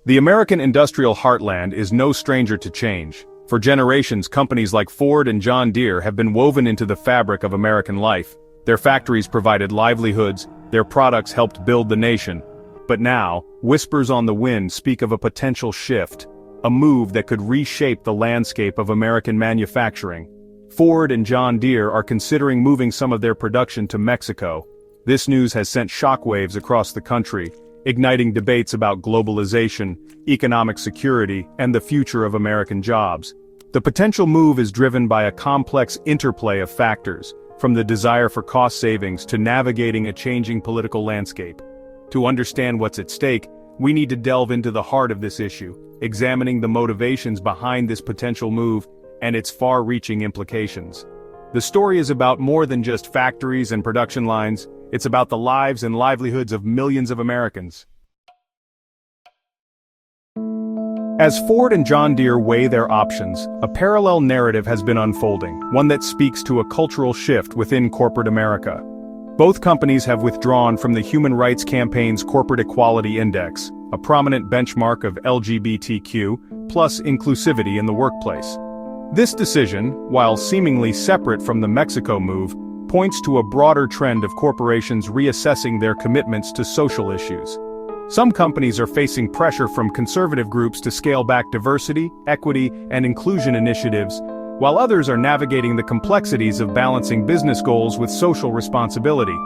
The American industrial heartland is no stranger to change. For generations, companies like Ford and John Deere have been woven into the fabric of American life. Their factories provided livelihoods, their products helped build the nation. But now, whispers on the wind speak of a potential shift, a move that could reshape the landscape of American manufacturing. Ford and John Deere are considering moving some of their production to Mexico. This news has sent shockwaves across the country, igniting debates about globalization, economic security, and the future of American jobs. The potential move is driven by a complex interplay of factors, from the desire for cost savings to navigating a changing political landscape. To understand what's at stake, we need to delve into the heart of this issue, examining the motivations behind this potential move and its far-reaching implications. The story is about more than just factories and production lines. It's about the lives and livelihoods of millions of Americans. As Ford and John Deere weigh their options, a parallel narrative has been unfolding, one that speaks to a cultural shift within corporate America. Both companies have withdrawn from the Human Rights Campaign's Corporate Equality Index, a prominent benchmark of LGBTQ+ inclusivity in the workplace. This decision, while seemingly separate from the Mexico move, points to a broader trend of corporations reassessing their commitments to social issues. Some companies are facing pressure from conservative groups to scale back diversity, equity, and inclusion initiatives, while others are navigating the complexities of balancing business goals with social responsibility.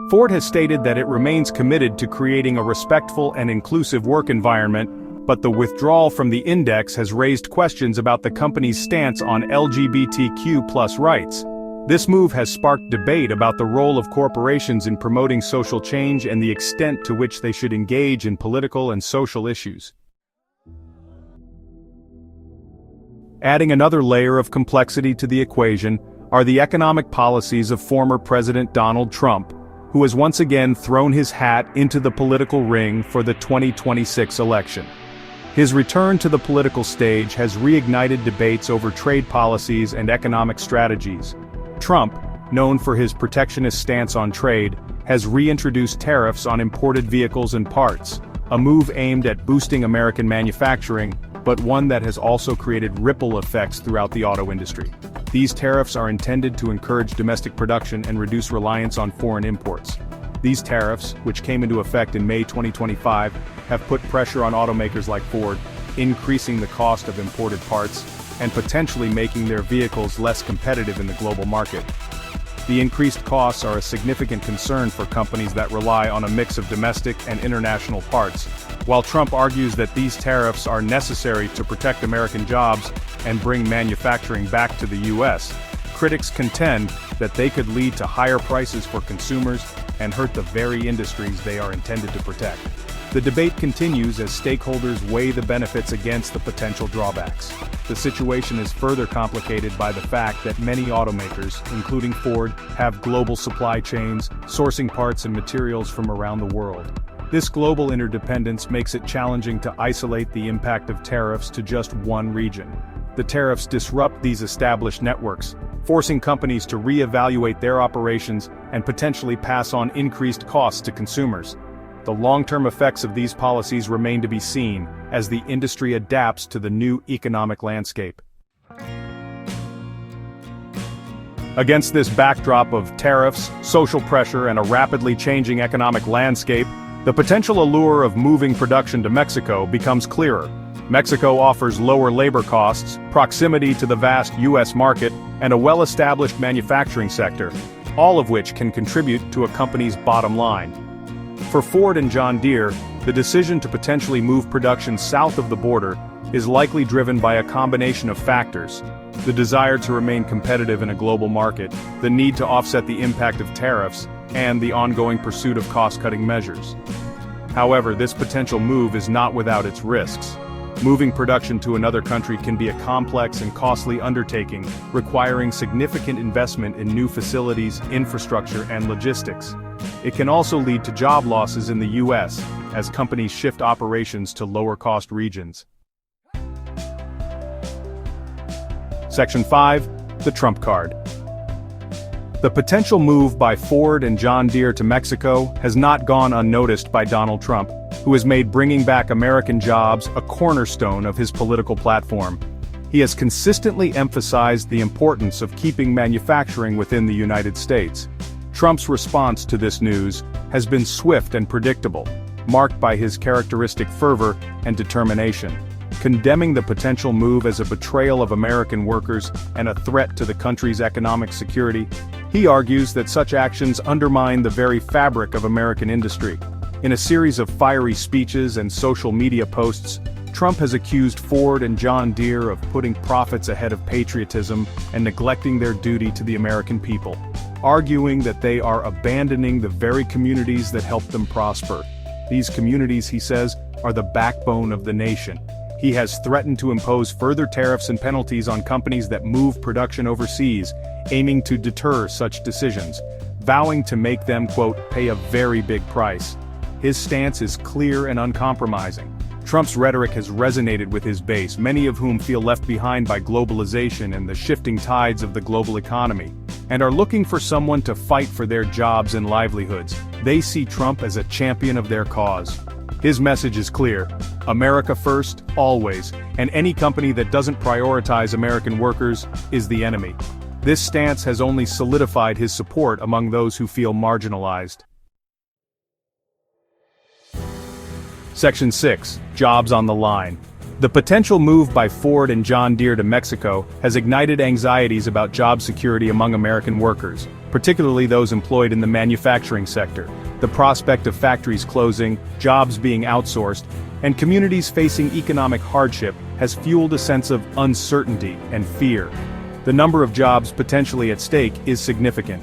Ford has stated that it remains committed to creating a respectful and inclusive work environment, but the withdrawal from the index has raised questions about the company's stance on LGBTQ+ rights. This move has sparked debate about the role of corporations in promoting social change and the extent to which they should engage in political and social issues. Adding another layer of complexity to the equation are the economic policies of former President Donald Trump, who has once again thrown his hat into the political ring for the 2026 election. His return to the political stage has reignited debates over trade policies and economic strategies. Trump, known for his protectionist stance on trade, has reintroduced tariffs on imported vehicles and parts, a move aimed at boosting American manufacturing, but one that has also created ripple effects throughout the auto industry. These tariffs are intended to encourage domestic production and reduce reliance on foreign imports. These tariffs, which came into effect in May 2025, have put pressure on automakers like Ford, increasing the cost of imported parts and potentially making their vehicles less competitive in the global market. The increased costs are a significant concern for companies that rely on a mix of domestic and international parts. While Trump argues that these tariffs are necessary to protect American jobs and bring manufacturing back to the U.S., critics contend that they could lead to higher prices for consumers and hurt the very industries they are intended to protect. The debate continues as stakeholders weigh the benefits against the potential drawbacks. The situation is further complicated by the fact that many automakers, including Ford, have global supply chains, sourcing parts and materials from around the world. This global interdependence makes it challenging to isolate the impact of tariffs to just one region. The tariffs disrupt these established networks, forcing companies to reevaluate their operations and potentially pass on increased costs to consumers. The long-term effects of these policies remain to be seen as the industry adapts to the new economic landscape. Against this backdrop of tariffs, social pressure, and a rapidly changing economic landscape, the potential allure of moving production to Mexico becomes clearer. Mexico offers lower labor costs, proximity to the vast U.S. market, and a well-established manufacturing sector, all of which can contribute to a company's bottom line. For Ford and John Deere, the decision to potentially move production south of the border is likely driven by a combination of factors: the desire to remain competitive in a global market, the need to offset the impact of tariffs, and the ongoing pursuit of cost-cutting measures. However, this potential move is not without its risks. Moving production to another country can be a complex and costly undertaking, requiring significant investment in new facilities, infrastructure, and logistics. It can also lead to job losses in the U.S. as companies shift operations to lower-cost regions. Section 5. The Trump Card. The potential move by Ford and John Deere to Mexico has not gone unnoticed by Donald Trump, who has made bringing back American jobs a cornerstone of his political platform. He has consistently emphasized the importance of keeping manufacturing within the United States. Trump's response to this news has been swift and predictable, marked by his characteristic fervor and determination. Condemning the potential move as a betrayal of American workers and a threat to the country's economic security, he argues that such actions undermine the very fabric of American industry. In a series of fiery speeches and social media posts, Trump has accused Ford and John Deere of putting profits ahead of patriotism and neglecting their duty to the American people, arguing that they are abandoning the very communities that helped them prosper. These communities, he says, are the backbone of the nation. He has threatened to impose further tariffs and penalties on companies that move production overseas, aiming to deter such decisions, vowing to make them, quote, pay a very big price. His stance is clear and uncompromising. Trump's rhetoric has resonated with his base, many of whom feel left behind by globalization and the shifting tides of the global economy, and are looking for someone to fight for their jobs and livelihoods. They see Trump as a champion of their cause. His message is clear: America first, always, and any company that doesn't prioritize American workers is the enemy. This stance has only solidified his support among those who feel marginalized. Section 6. Jobs on the line. The potential move by Ford and John Deere to Mexico has ignited anxieties about job security among American workers, particularly those employed in the manufacturing sector. The prospect of factories closing, jobs being outsourced, and communities facing economic hardship has fueled a sense of uncertainty and fear. The number of jobs potentially at stake is significant.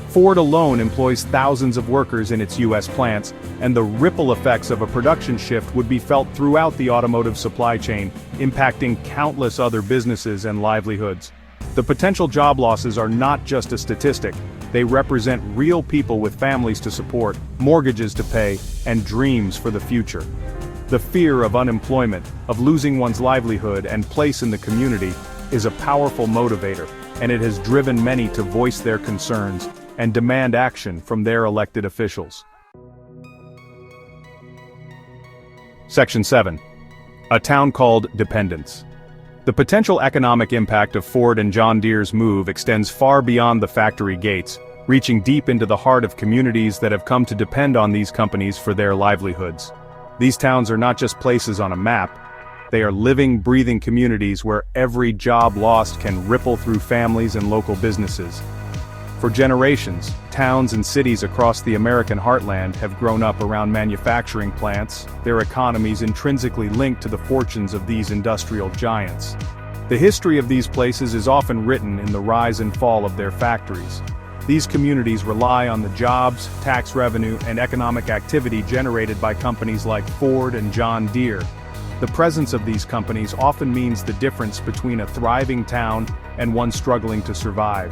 Ford alone employs thousands of workers in its U.S. plants, and the ripple effects of a production shift would be felt throughout the automotive supply chain, impacting countless other businesses and livelihoods. The potential job losses are not just a statistic. They represent real people with families to support, mortgages to pay, and dreams for the future. The fear of unemployment, of losing one's livelihood and place in the community, is a powerful motivator, and it has driven many to voice their concerns and demand action from their elected officials. Section 7. A town called Dependence. The potential economic impact of Ford and John Deere's move extends far beyond the factory gates, reaching deep into the heart of communities that have come to depend on these companies for their livelihoods. These towns are not just places on a map. They are living, breathing communities where every job lost can ripple through families and local businesses. For generations, towns and cities across the American heartland have grown up around manufacturing plants, their economies intrinsically linked to the fortunes of these industrial giants. The history of these places is often written in the rise and fall of their factories. These communities rely on the jobs, tax revenue, and economic activity generated by companies like Ford and John Deere. The presence of these companies often means the difference between a thriving town and one struggling to survive.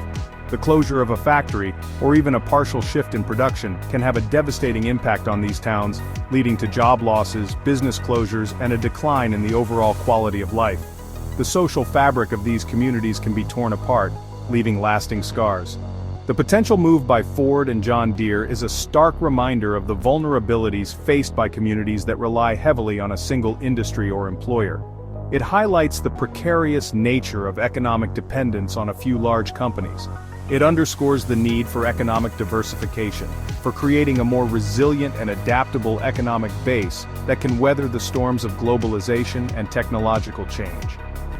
The closure of a factory, or even a partial shift in production, can have a devastating impact on these towns, leading to job losses, business closures, and a decline in the overall quality of life. The social fabric of these communities can be torn apart, leaving lasting scars. The potential move by Ford and John Deere is a stark reminder of the vulnerabilities faced by communities that rely heavily on a single industry or employer. It highlights the precarious nature of economic dependence on a few large companies. It underscores the need for economic diversification, for creating a more resilient and adaptable economic base that can weather the storms of globalization and technological change.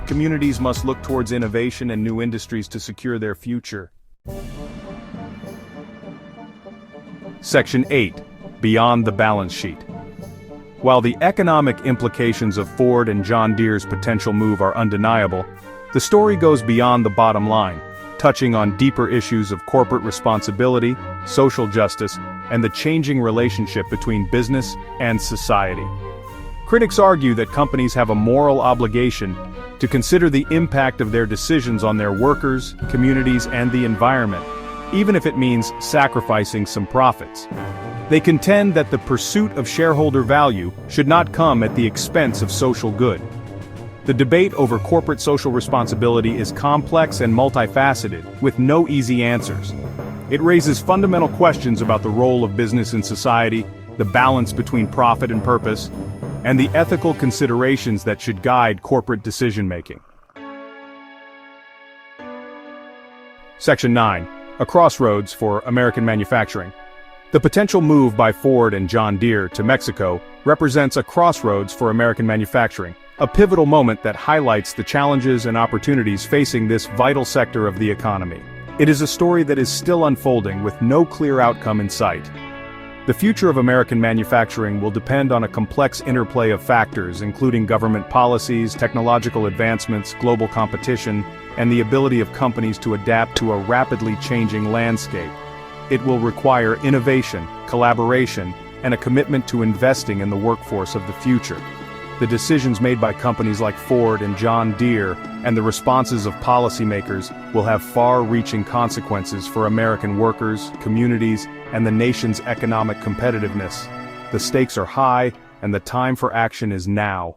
Communities must look towards innovation and new industries to secure their future. Section 8. Beyond the balance sheet. While the economic implications of Ford and John Deere's potential move are undeniable, the story goes beyond the bottom line, touching on deeper issues of corporate responsibility, social justice, and the changing relationship between business and society. Critics argue that companies have a moral obligation to consider the impact of their decisions on their workers, communities, and the environment, even if it means sacrificing some profits. They contend that the pursuit of shareholder value should not come at the expense of social good. The debate over corporate social responsibility is complex and multifaceted, with no easy answers. It raises fundamental questions about the role of business in society, the balance between profit and purpose, and the ethical considerations that should guide corporate decision-making. Section 9. A crossroads for American manufacturing. The potential move by Ford and John Deere to Mexico represents a crossroads for American manufacturing, a pivotal moment that highlights the challenges and opportunities facing this vital sector of the economy. It is a story that is still unfolding with no clear outcome in sight. The future of American manufacturing will depend on a complex interplay of factors, including government policies, technological advancements, global competition, and the ability of companies to adapt to a rapidly changing landscape. It will require innovation, collaboration, and a commitment to investing in the workforce of the future. The decisions made by companies like Ford and John Deere and the responses of policymakers will have far-reaching consequences for American workers, communities, and the nation's economic competitiveness. The stakes are high, and the time for action is now.